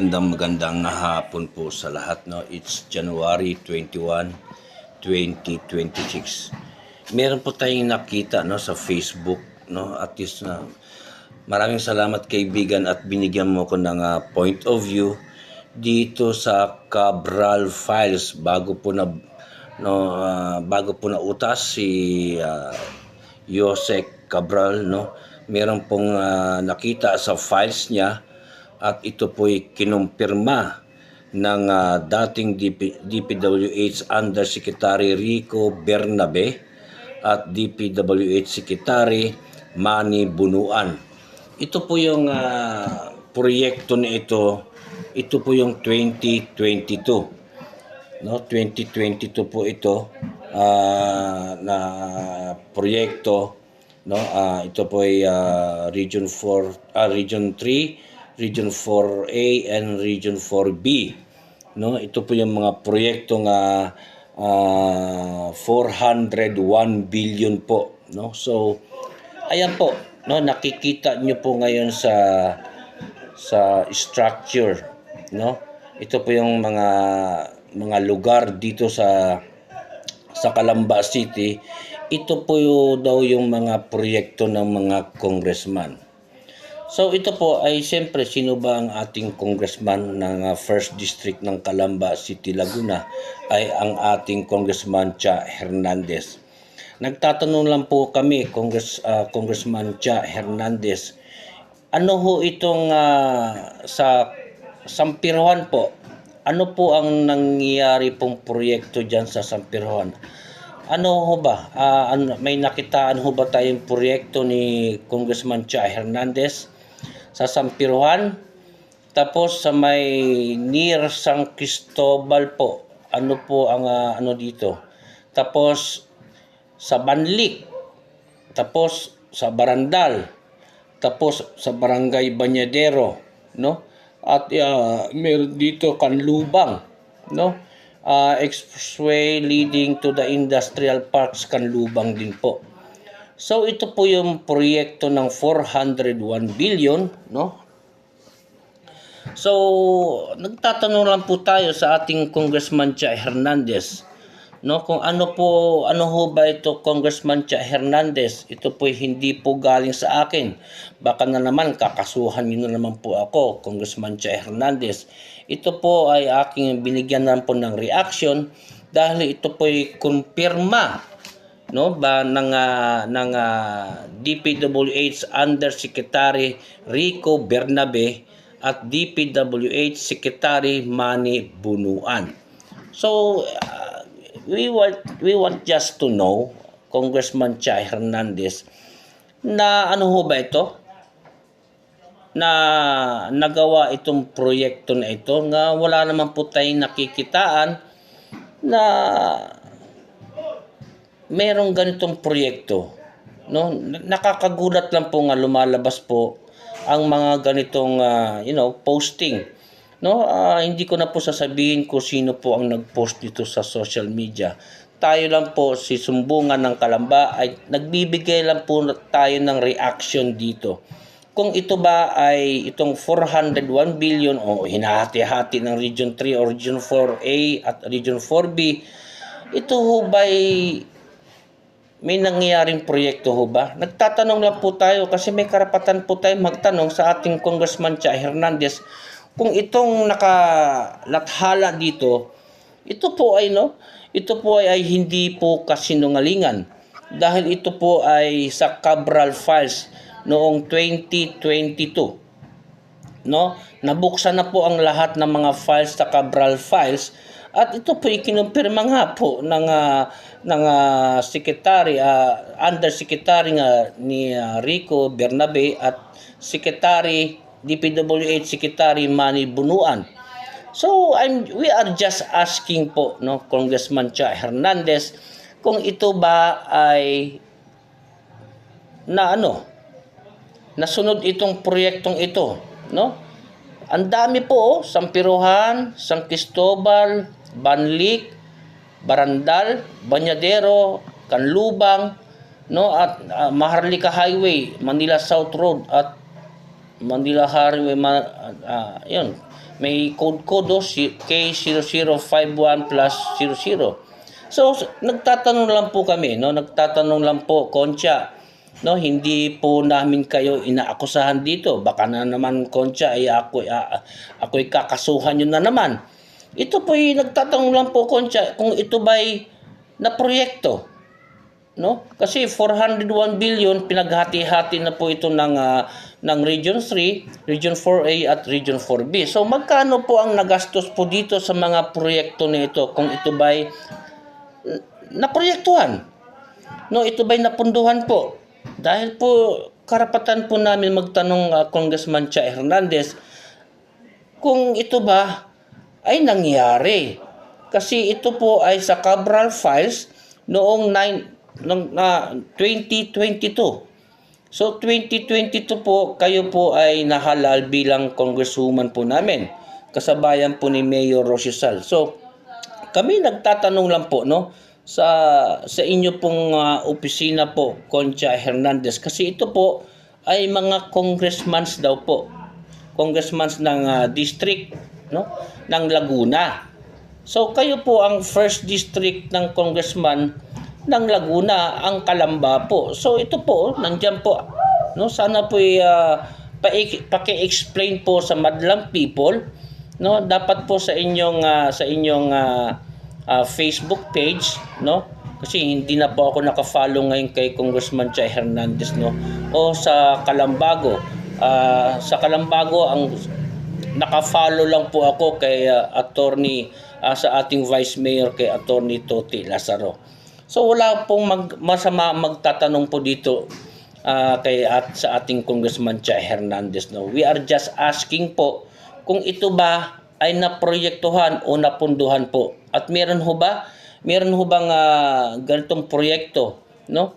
Magandang hapon po sa lahat, no. It's January 21, 2026. Meron po tayong nakita, no, sa Facebook, no, at least na maraming salamat kaibigan at binigyan mo ko ng point of view dito sa Cabral Files bago po na utas si Jose Cabral, no. Meron pong nakita sa files niya at ito po'y kinumpirma ng dating DPWH Undersecretary Rico Bernabe at DPWH Secretary Manny Bunuan. Ito po yung proyekto na ito. Ito po yung 2022. No, 2022 po ito na proyekto, no. Ito po ay Region 4, Region 3, Region 4A and Region 4B, no. Ito po yung mga proyekto nga 401 billion po, no. So ayan po, no, nakikita nyo po ngayon sa structure, no. Ito po yung mga lugar dito sa Calamba City. Ito po daw yung mga proyekto ng mga congressman. So ito po ay siyempre, sino ba ang ating congressman ng 1st District ng Calamba City, Laguna? Ay ang ating Congressman Cha Hernandez. Nagtatanong lang po kami, Congressman Cha Hernandez, ano ho itong sa Sampiruhan po? Ano po ang nangyayari pong proyekto dyan sa Sampiruhan? Ano ho ba? May nakitaan ho ba tayong proyekto ni Congressman Cha Hernandez sa Sampiruhan? Tapos sa may near San Cristobal po, ano po ang ano dito? Tapos sa Banlik, tapos sa Barandal, tapos sa Barangay Bañadero, no? At meron dito Kanlubang, no? Expressway leading to the Industrial Parks Kanlubang din po. So ito po yung proyekto ng 401 billion, no? So nagtatanong lang po tayo sa ating Congressman Cha Hernandez, no, kung ano ho ba ito, Congressman Cha Hernandez? Ito po hindi po galing sa akin. Baka na naman kakasuhan niyo na naman po ako, Congressman Cha Hernandez. Ito po ay aking binigyan na po ng reaction dahil ito po ay kumpirma, no, ba ng DPWH Undersecretary Rico Bernabe at DPWH Secretary Manny Bunuan. So we want just to know, Congressman Cha Hernandez, na ano ho ba ito? Na nagawa itong proyekto na ito nga wala naman po tayong nakikitaan na merong ganitong proyekto, no. Nakakagulat lang po nga lumalabas po ang mga ganitong posting, no. Hindi ko na po sasabihin kung sino po ang nag-post dito sa social media. Tayo lang po, si Sumbungan ng Calamba, ay nagbibigay lang po tayo ng reaction dito. Kung ito ba ay itong 401 billion o hinahati-hati ng Region 3 o Region 4A at Region 4B, ito ho ba ay may nangyayaring proyekto ho ba? Nagtatanong lang po tayo kasi may karapatan po tayo magtanong sa ating Congressman Cha Hernandez kung itong nakalathala dito, ito po ay hindi po kasinungalingan dahil ito po ay sa Cabral Files noong 2022, no. Nabuksan na po ang lahat ng mga files sa Cabral Files at ito po ikinumpirma nga po ng secretary, undersecretary ni Rico Bernabe at secretary DPWH Secretary Manny Bunuan. So we are just asking po, no, Congressman Cha Hernandez, kung ito ba ay nasunod itong proyektong ito, no? Ang dami po, Sampiruhan, San Cristobal, Banlik, Barandal, Bañadero, Kanlubang, no, at Maharlika Highway, Manila South Road at Manila Highway, yun, may code oh, K0051 plus 00. So, nagtatanong lang po kami, no? Nagtatanong lang po, Concha, no? Hindi po namin kayo inaakusahan dito. Baka na naman, Concha, ay ako'y kakasuhan nyo na naman. Ito po'y nagtatanong lang po, Concha, kung ito ba'y na proyekto, no? Kasi 401 billion pinaghati-hati na po ito ng Region 3, Region 4A at Region 4B. So magkano po ang nagastos po dito sa mga proyekto na ito kung ito ba'y naproyektuhan? No, ito ba'y napunduhan po? Dahil po karapatan po namin magtanong, Congressman Cha Hernandez, kung ito ba ay nangyari. Kasi ito po ay sa Cabral Files noong 2022. So 2022 po, kayo po ay nahalal bilang congresswoman po namin. Kasabayan po ni Mayor Rosisal. So kami nagtatanong lang po, no, sa inyo pong opisina po, Concha Hernandez, kasi ito po ay mga congressmans daw po. Congressmans ng district, no, ng Laguna. So kayo po ang first district ng congressman ng Laguna, ang Calamba po. So ito po, nandiyan po, no, sana po paki-explain po sa madlang people, no, dapat po sa inyong Facebook page, no, kasi hindi na po ako naka-follow ngayon kay Congressman Chay Hernandez, no, o sa Calambago. Sa Calambago ang naka-follow lang po ako kay attorney sa ating Vice Mayor, kay Attorney Toti Lazaro. So wala pong masama magtatanong po dito sa ating Congressman Chay Hernandez, no. We are just asking po kung ito ba ay naproyektuhan o napunduhan po. At meron ho bang ganitong proyekto, no?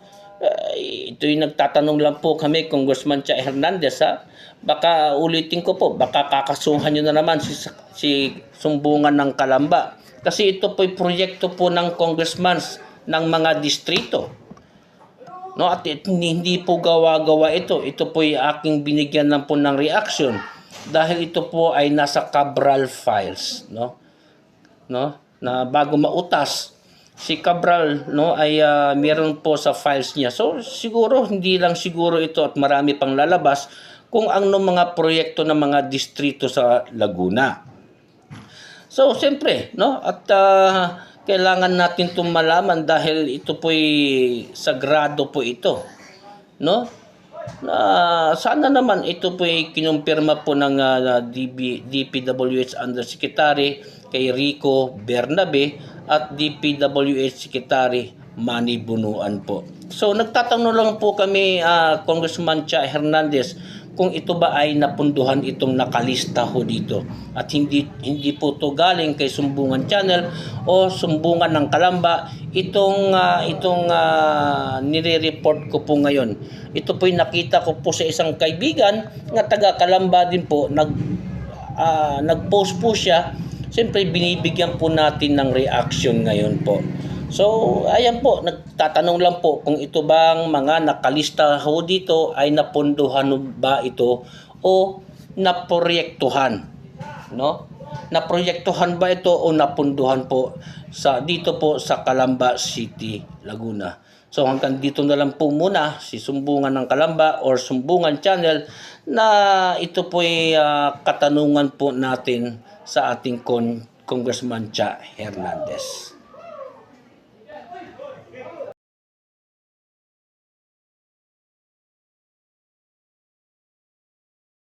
Ito yung nagtatanong lang po kami, Congressman Chay Hernandez, ha? Baka ulitin ko po, baka kakasuhan nyo na naman si Sumbungan ng Calamba. Kasi ito po'y proyekto po ng congressman ng mga distrito. No, at hindi po gawa-gawa ito. Ito po'y aking binigyan ng po ng reaction dahil ito po ay nasa Cabral Files, no? No, na bago mautas si Cabral, no, ay meron po sa files niya. So siguro hindi lang siguro ito at marami pang lalabas kung ano mga proyekto ng mga distrito sa Laguna. So siyempre, no, at kailangan natin itong malaman dahil ito po'y sagrado po ito, no? Sana naman ito po'y kinumpirma po ng DPWH Undersecretary kay Rico Bernabe at DPWH Secretary Manny Bunuan po. So nagtatanong lang po kami, Congressman Cha Hernandez, kung ito ba ay napunduhan itong nakalista ho dito at hindi po to galing kay Sumbungan Channel o Sumbungan ng Calamba. Itong nire-report ko po ngayon, ito po'y nakita ko po sa isang kaibigan na taga Calamba din po, nag-post po siya. Siyempre binibigyan po natin ng reaction ngayon po. So, ayan po, nagtatanong lang po kung ito bang mga nakalista ho dito ay napunduhan ba ito o naproyektuhan, no? Naproyektuhan ba ito o napunduhan po dito po sa Calamba City, Laguna. So hanggang dito na lang po muna si Sumbungan ng Calamba or Sumbungan Channel na ito po ay katanungan po natin sa ating Congressman Cha Hernandez.